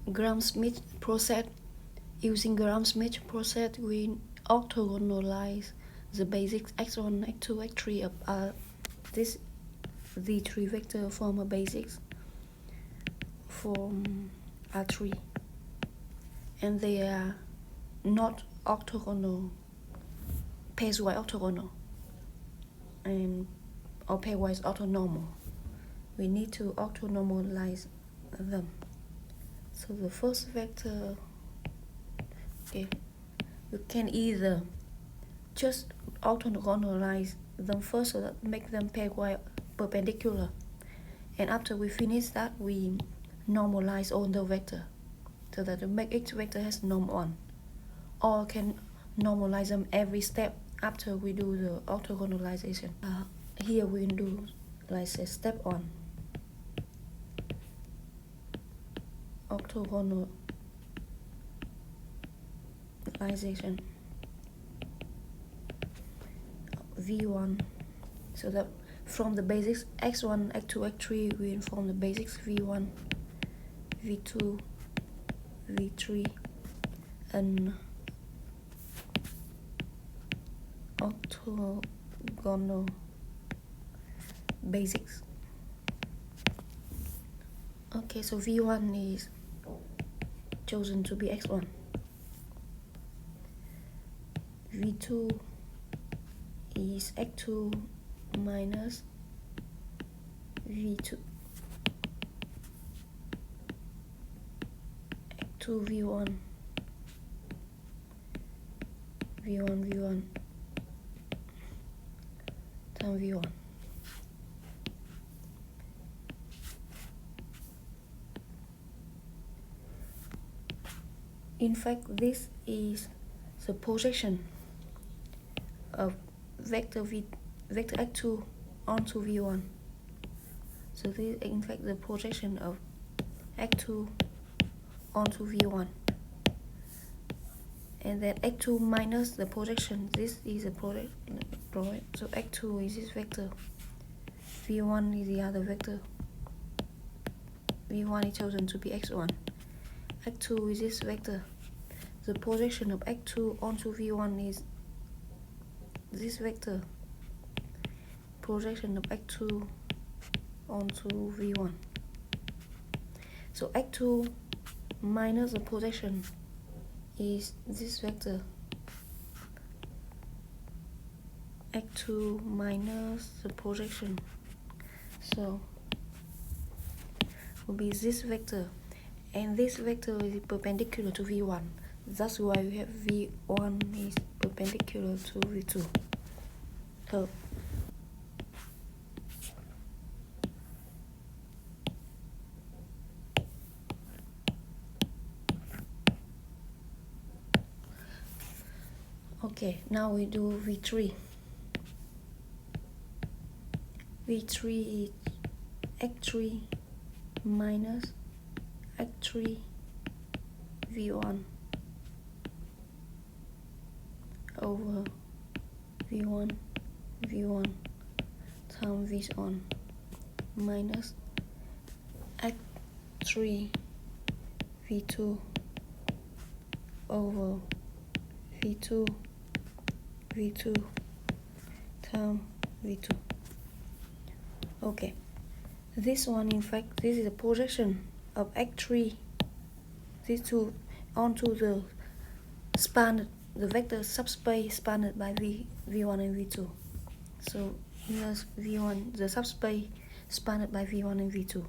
Schmidt process. Using Schmidt process, we orthogonalize the basics x1, x2, x3 of this the three vector form a basics from R3, and they are not orthogonal, pairwise orthogonal, and or pairwise orthonormal. We need to orthonormalize them. So the first vector, okay, you can either just orthogonalize them first, so that make them pairwise perpendicular, and after we finish that, we normalize all the vector so that we make each vector has norm 1, or can normalize them every step after we do the orthogonalization. Here we do like say step 1, orthogonalization v1, so that from the basics x1, x2, x3 we inform the basics v1, v2, v3, and orthogonal basics. Okay, so v1 is chosen to be x1, v2 is x2 minus v2, x2 v1, v1 times v1. In fact, this is the projection of vector x2 onto v1. So this is in fact the projection of x2 onto v1, and then x2 minus the projection. This is a project. So x2 is this vector, v1 is the other vector. v1 is chosen to be x1. x2 is this vector. The projection of x2 onto v1 is this vector. Projection of x2 onto v1. So x2 minus the projection is this vector. x2 minus the projection, so will be this vector, and this vector is perpendicular to v1. That's why we have v1 is perpendicular to v2. So okay, now we do v3. v3 is x3 minus x3 v1 over v1 times v1 minus x3 v2 over v2 times v2. Okay, this one, in fact, this is a projection of x3, these two, onto the the vector subspace spanned by v1 and v2. So here's v1, the subspace spanned by v1 and v2.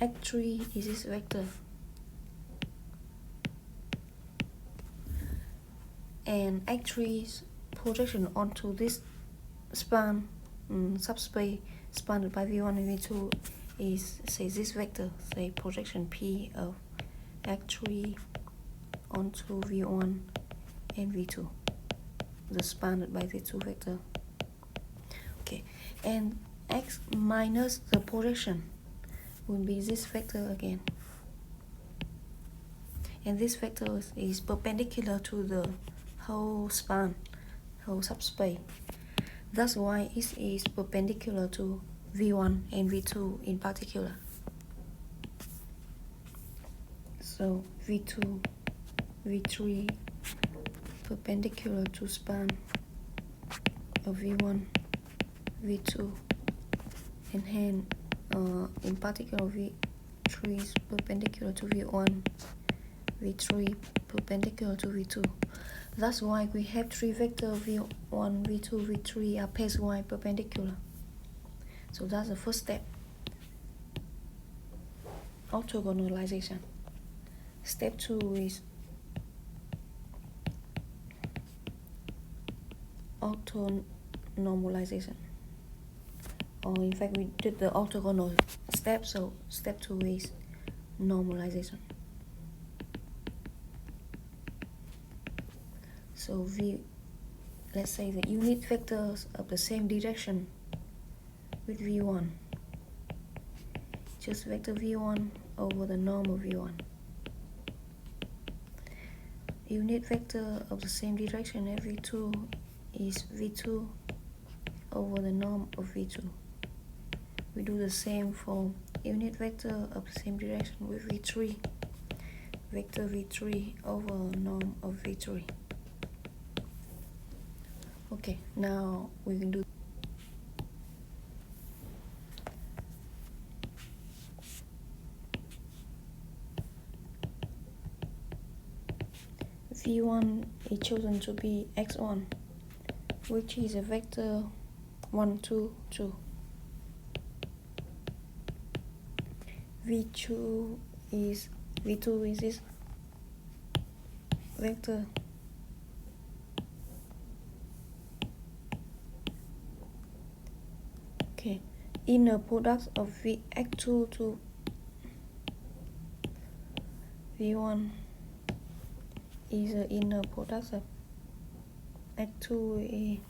x3 is this vector, and x3's projection onto this subspace spanned by v1 and v2 is, say, this vector, say projection p of x3 onto v1 and v2, the spanned by the two vector. Okay, and x minus the projection will be this vector again, and this vector is perpendicular to the whole subspace. That's why it is perpendicular to V1 and V2 in particular. So V2, V3 perpendicular to span of V1, V2, and hence in particular V3 is perpendicular to V1, V3 perpendicular to V2. That's why we have three vectors V1, V2, V3 are pairwise perpendicular. So that's the first step. Orthogonalization. Step 2 is orthonormalization. Or in fact we did the orthogonal step, so step 2 is normalization. So let's say the unit vectors of the same direction with V1. Just vector V1 over the norm of V1. Unit vector of the same direction at V2 is V2 over the norm of V2. We do the same for unit vector of the same direction with V3. Vector V3 over norm of V3. Okay, now we can do V1 is chosen to be x1, which is a vector 1, 2, 2. V2 is this vector inner product of x2 to V1 is the inner product of x2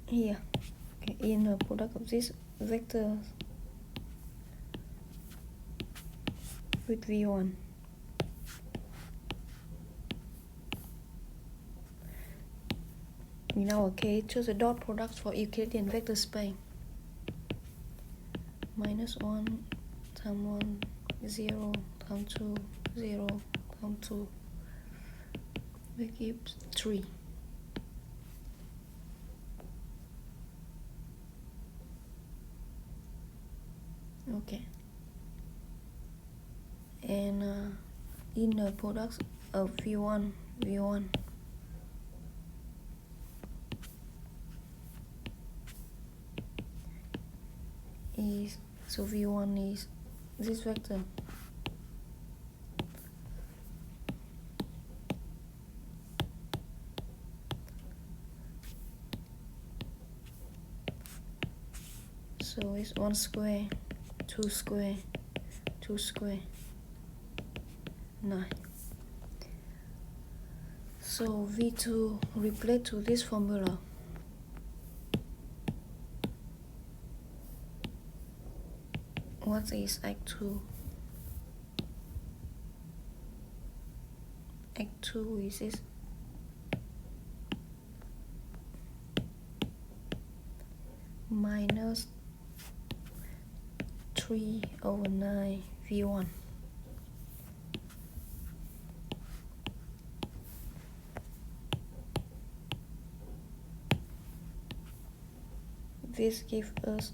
here. Inner product of this vector with V1. In our case, choose the dot product for Euclidean vector space. -1 times 1, 0 times 2, 0 times 2. That gives 3. Okay. And inner products of V1 is, so V1 is this vector. So it's 1 square, 2 square, 2 square, 9. So V2 replace to this formula. What is x2? x2 is this minus 3 over 9 V1. This gives us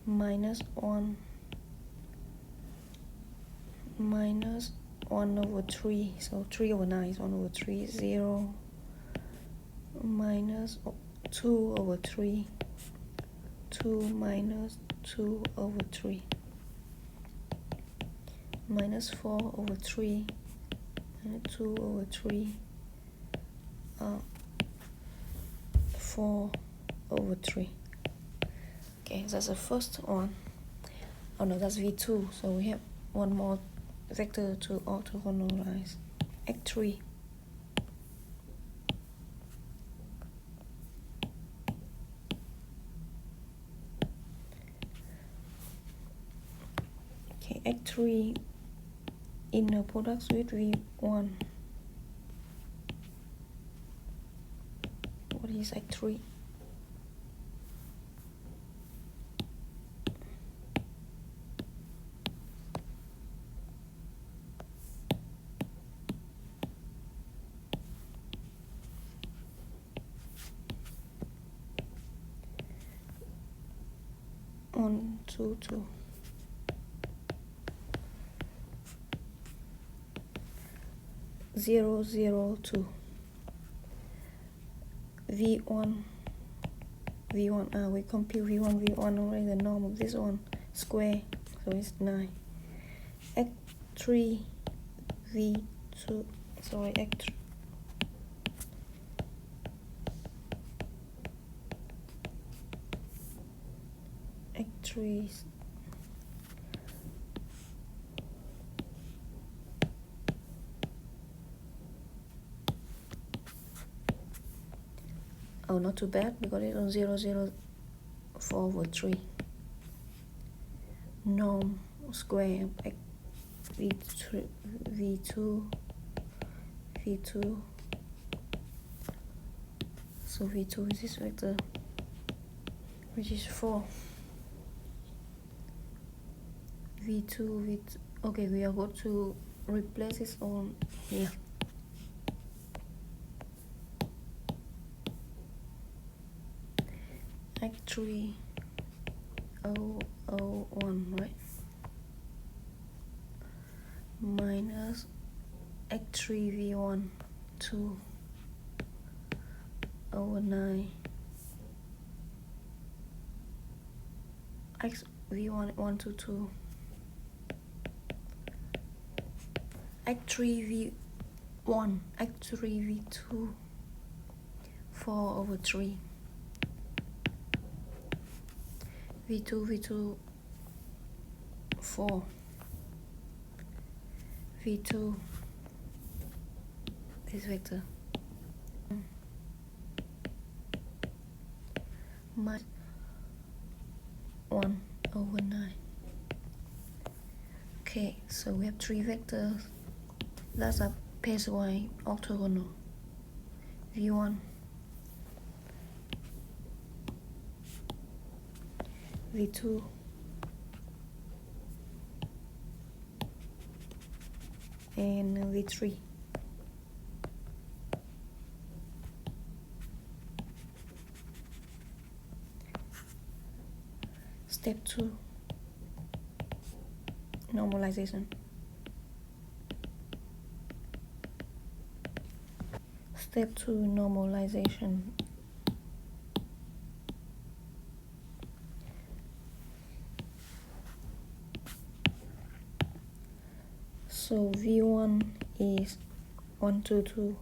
-1 over 3, so 3 over 9 is 1 over 3, 0 minus 2 over 3, 2 minus 2 over 3, minus 4 over 3, and 2 over 3, 4 over 3. Okay, that's the first one. Oh no, that's V2. So we have one more vector to orthogonalize. x3. Okay, x3 inner products with V1. What is X3? One, two, two. Zero, zero, two. V1, V1, we compute V1 already, the norm of this one, square, so it's 9. X3, V2, sorry, X3. X3 is oh, not too bad because it's on 0, 0, 4 over 3. Norm square X V3, V2, V2. So V2 is this vector, which is 4. V2, V2. Okay, we are going to replace this on here. X3, 0, 0, 1, right? Minus X3, V1, 2, over 9. X V1, 1, 2, 2. X3, V1, X3, V2, 4 over 3. V2, V2, 4. V2, this vector. Minus 1 over 9. Okay, so we have 3 vectors. That's a pairwise orthogonal. V1, V2, and V3. Step 2, normalization. Step 2, normalization. So V1 is 1, 2, 2.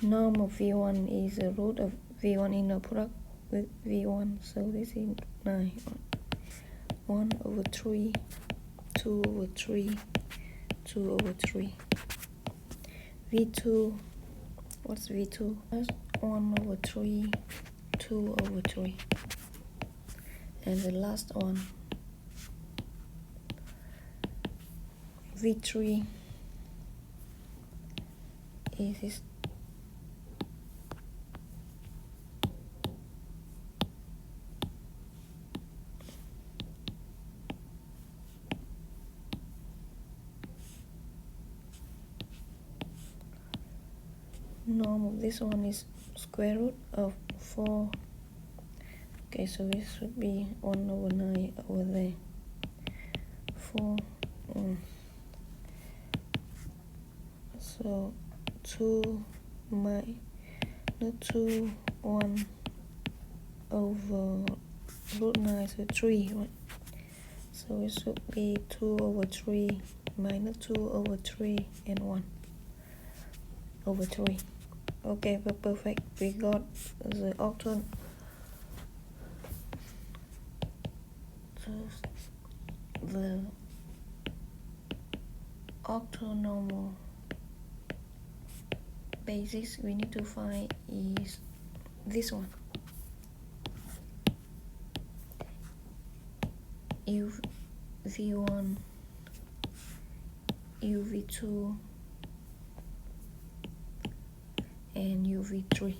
Norm of V1 is the root of V1 inner product with V1, so this is 9. 1 over 3, 2 over 3, 2 over 3. V2, what's V2? That's 1 over 3, 2 over 3. And the last one, V3 is this. Norm of this one is square root of 4. Okay, so this should be 1 over 9 over there. 4. So 2 minus 2, 1 over root 9, so 3, right? So it should be 2 over 3 minus 2 over 3 and 1 over 3. Okay, but perfect. We got the orthonormal basis we need to find is this one. If V1 UV2 and UV3.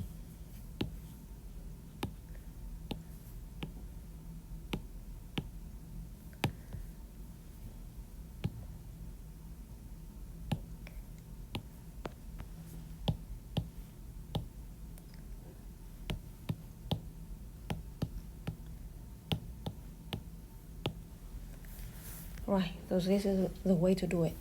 Right, so this is the way to do it.